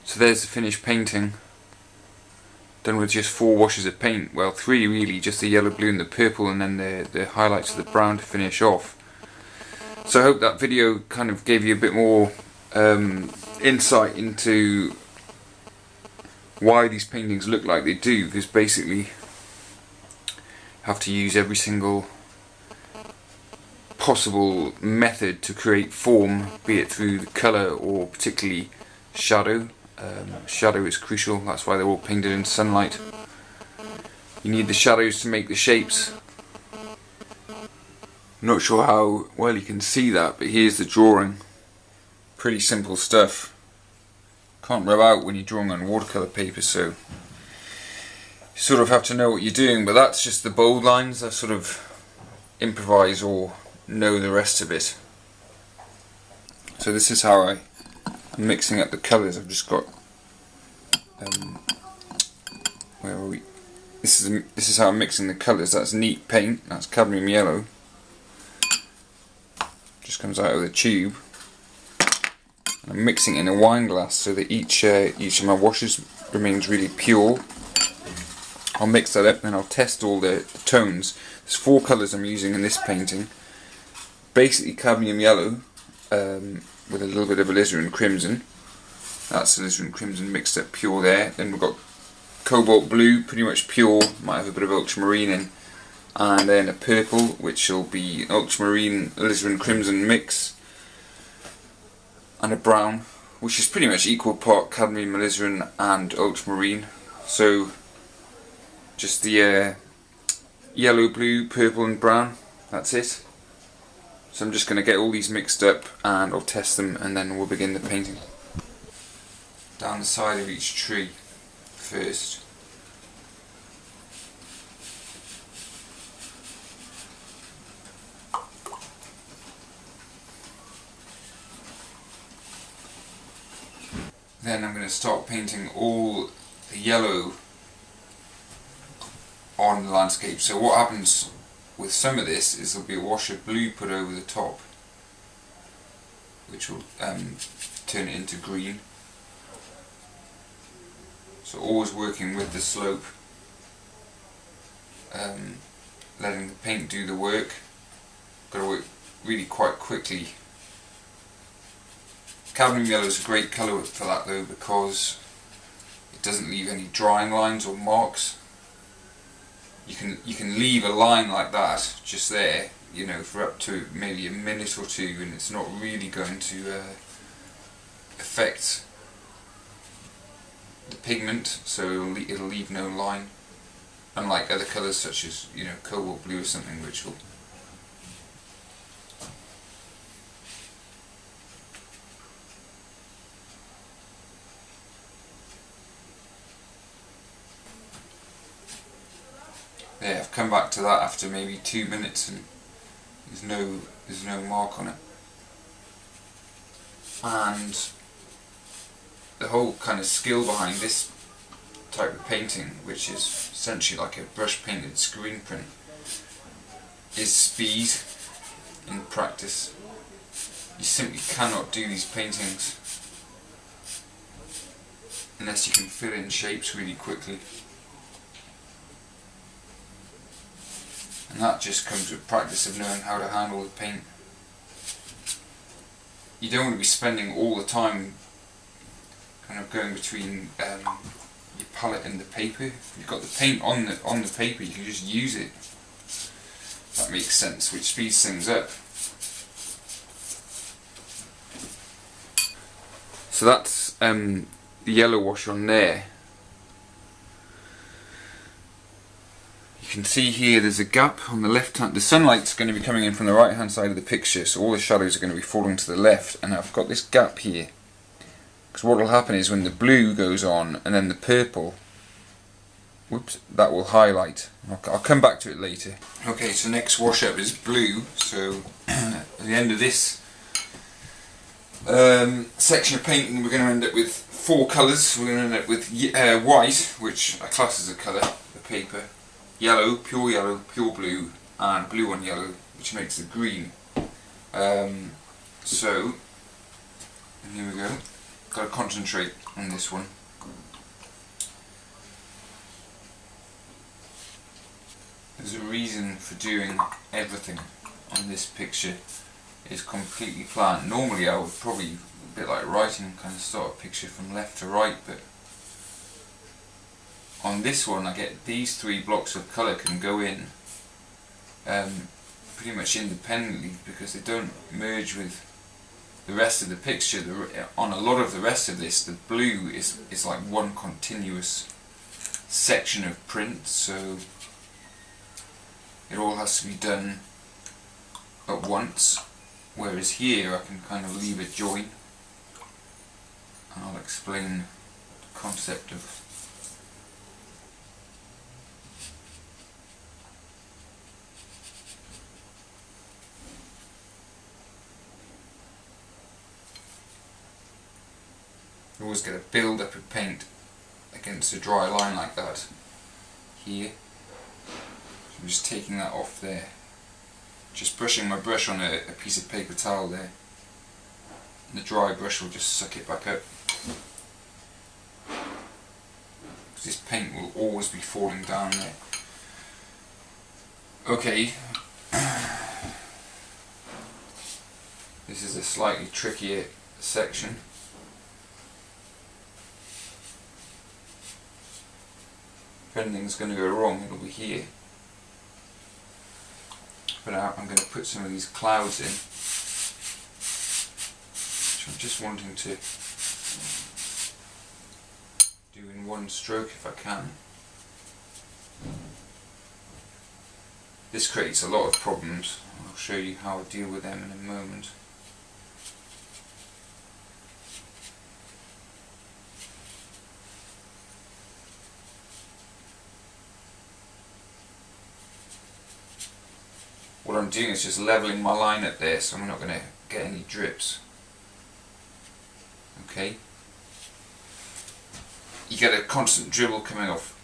So there's the finished painting, done with just 4 washes of paint. Well, 3 really, just the yellow, blue and the purple, and then the highlights of the brown to finish off. So I hope that video kind of gave you a bit more insight into why these paintings look like they do, because basically you have to use every single possible method to create form, be it through the colour or particularly shadow. Shadow is crucial, that's why they're all painted in sunlight. You need the shadows to make the shapes. I'm not sure how well you can see that, but here's the drawing. Pretty simple stuff. Can't rub out when you're drawing on watercolour paper, so you sort of have to know what you're doing, but that's just the bold lines. I sort of improvise or know the rest of it. So this is how I'm mixing up the colours. I've just got where are we? This is how I'm mixing the colours. That's neat paint, that's cadmium yellow. Just comes out of the tube. I'm mixing it in a wine glass so that each of my washes remains really pure. I'll mix that up and then I'll test all the tones. There's 4 colours I'm using in this painting. Basically cadmium yellow with a little bit of alizarin crimson. That's alizarin crimson mixed up pure there. Then we've got cobalt blue, pretty much pure, might have a bit of ultramarine in. And then a purple, which will be ultramarine alizarin crimson mix. And a brown, which is pretty much equal part cadmium, alizarin and ultramarine. So just the yellow, blue, purple and brown, that's it. So I'm just going to get all these mixed up and I'll test them and then we'll begin the painting. Down the side of each tree first. Then I'm going to start painting all the yellow on the landscape. So what happens with some of this is there'll be a wash of blue put over the top, which will turn it into green. So always working with the slope, letting the paint do the work. Got to work really quite quickly. Cadmium yellow is a great colour for that though, because it doesn't leave any drying lines or marks. You can leave a line like that just there, you know, for up to maybe a minute or 2, and it's not really going to affect the pigment, so it'll leave no line. Unlike other colours such as, you know, cobalt blue or something, which will. There, I've come back to that after maybe 2 minutes and there's no mark on it. And the whole kind of skill behind this type of painting, which is essentially like a brush painted screen print, is speed in practice. You simply cannot do these paintings unless you can fill in shapes really quickly. And that just comes with practice of knowing how to handle the paint. You don't want to be spending all the time kind of going between your palette and the paper. If you've got the paint on the paper, you can just use it. That makes sense, which speeds things up. So that's the yellow wash on there. You can see here there's a gap on the left hand. The sunlight's going to be coming in from the right hand side of the picture, so all the shadows are going to be falling to the left, and I've got this gap here because what will happen is when the blue goes on and then the purple, whoops, that will highlight. I'll come back to it later. Okay, so next wash up is blue. So at the end of this section of painting we're going to end up with 4 colours. We're going to end up with white, which I class as a colour, the paper, yellow, pure blue, and blue on yellow, which makes the green. So, and here we go. Got to concentrate. on this one. There's a reason for doing everything on this picture. It's completely planned. Normally I would probably, a bit like writing, kind of start a picture from left to right, but on this one I get these 3 blocks of colour can go in pretty much independently because they don't merge with the rest of the picture. On a lot of the rest of this, the blue is like one continuous section of print, so it all has to be done at once, whereas here I can kind of leave a join, and I'll explain the concept of you always get a build up of paint against a dry line like that here. I'm just taking that off there, just brushing my brush on a piece of paper towel there, and the dry brush will just suck it back up, because this paint will always be falling down there. Okay, this is a slightly trickier section. If anything's going to go wrong, it'll be here. But I'm going to put some of these clouds in, which I'm just wanting to do in one stroke if I can. This creates a lot of problems. I'll show you how I deal with them in a moment. What I'm doing is just levelling my line up there, so I'm not going to get any drips. Okay. You get a constant dribble coming off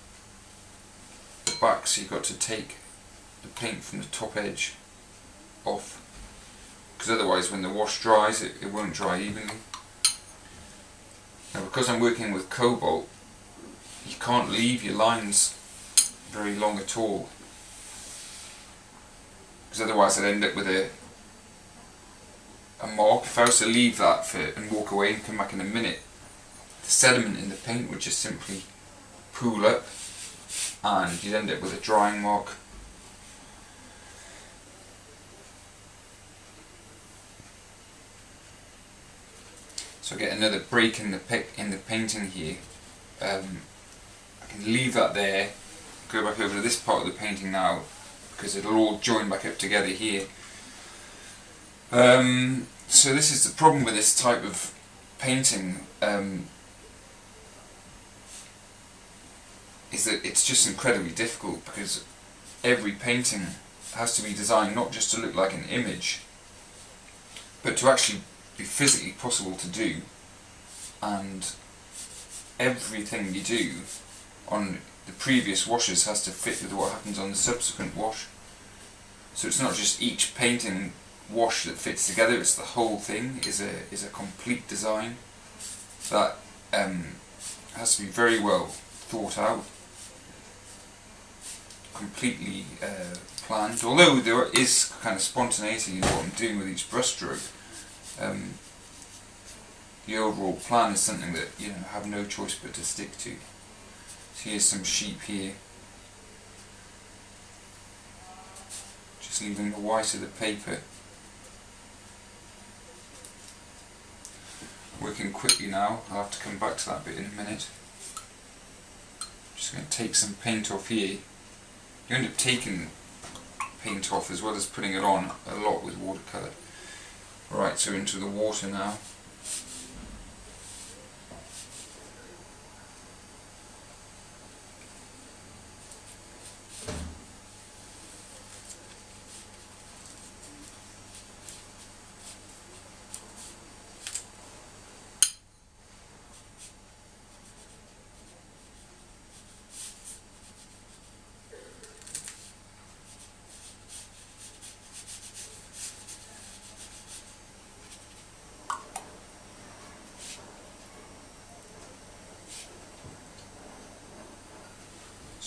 the back, so you've got to take the paint from the top edge off, because otherwise when the wash dries it won't dry evenly. Now because I'm working with cobalt, you can't leave your lines very long at all, because otherwise I'd end up with a mark. If I was to leave that and walk away and come back in a minute, the sediment in the paint would just simply pool up and you'd end up with a drying mark. So I get another break in the painting here. I can leave that there, go back over to this part of the painting now, because it'll all join back up together here. So this is the problem with this type of painting, is that it's just incredibly difficult, because every painting has to be designed not just to look like an image, but to actually be physically possible to do, and everything you do on the previous washes has to fit with what happens on the subsequent wash. So it's not just each painting wash that fits together, it's the whole thing is a complete design that has to be very well thought out, completely planned. Although there is kind of spontaneity in what I'm doing with each brush stroke, the overall plan is something that I have no choice but to stick to. So here's some sheep here, just leaving the white of the paper. Working quickly now, I'll have to come back to that bit in a minute. Just going to take some paint off here. You end up taking paint off as well as putting it on a lot with watercolour. Right, so into the water now.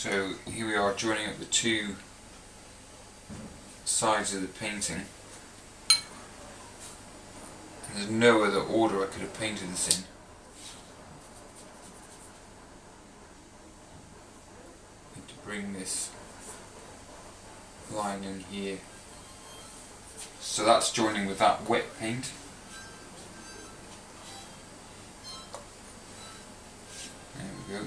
So here we are joining up the two sides of the painting. And there's no other order I could have painted this in. Need to bring this line in here. So that's joining with that wet paint. There we go.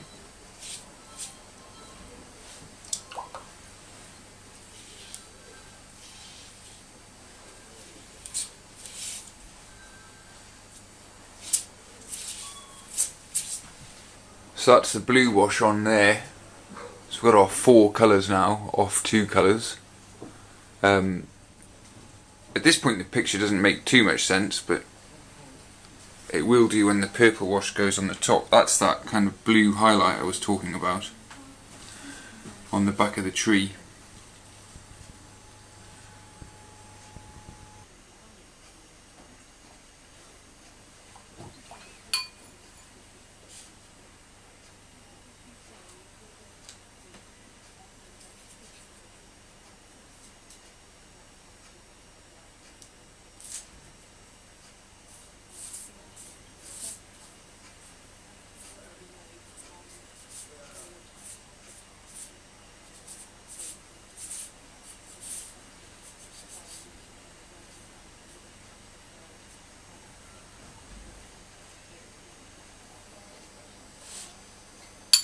So that's the blue wash on there. So we've got our 4 colours now, off 2 colours. At this point the picture doesn't make too much sense, but it will do when the purple wash goes on the top. That's that kind of blue highlight I was talking about on the back of the tree.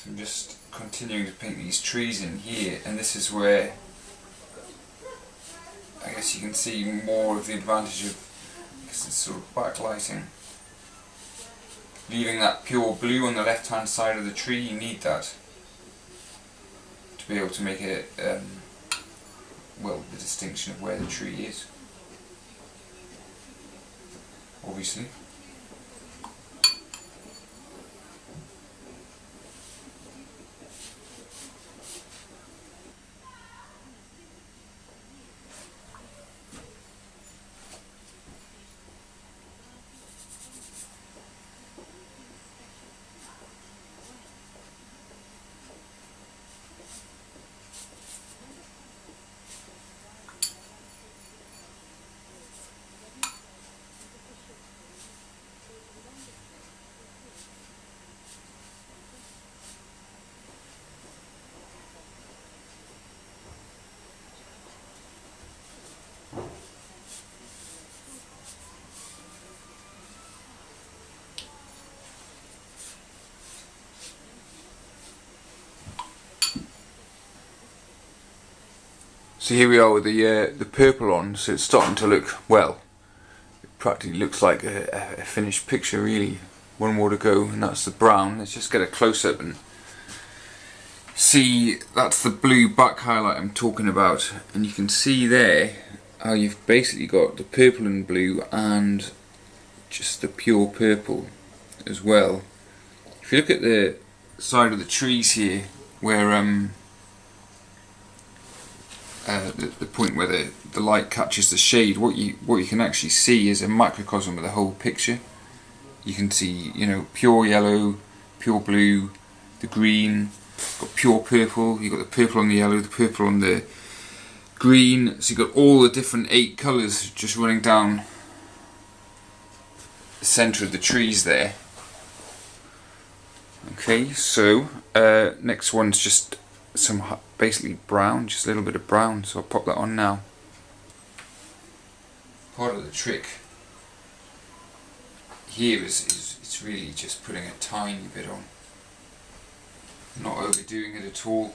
I'm just continuing to paint these trees in here, and this is where I guess you can see more of the advantage of this sort of backlighting. Leaving that pure blue on the left hand side of the tree, you need that to be able to make it, well, the distinction of where the tree is, obviously. So here we are with the purple on, so it's starting to look, well, it practically looks like a finished picture really. One more to go, and that's the brown. Let's just get a close-up and see. That's the blue back highlight I'm talking about, and you can see there how you've basically got the purple and blue and just the pure purple as well. If you look at the side of the trees here, where the point where the light catches the shade, what you can actually see is a microcosm of the whole picture. You can see, you know, pure yellow, pure blue, the green, got pure purple, you've got the purple on the yellow, the purple on the green, so you've got all the different 8 colours just running down the centre of the trees there. Okay, so next one's just some basically brown, just a little bit of brown, so I'll pop that on now. Part of the trick here is it's really just putting a tiny bit on, not overdoing it at all.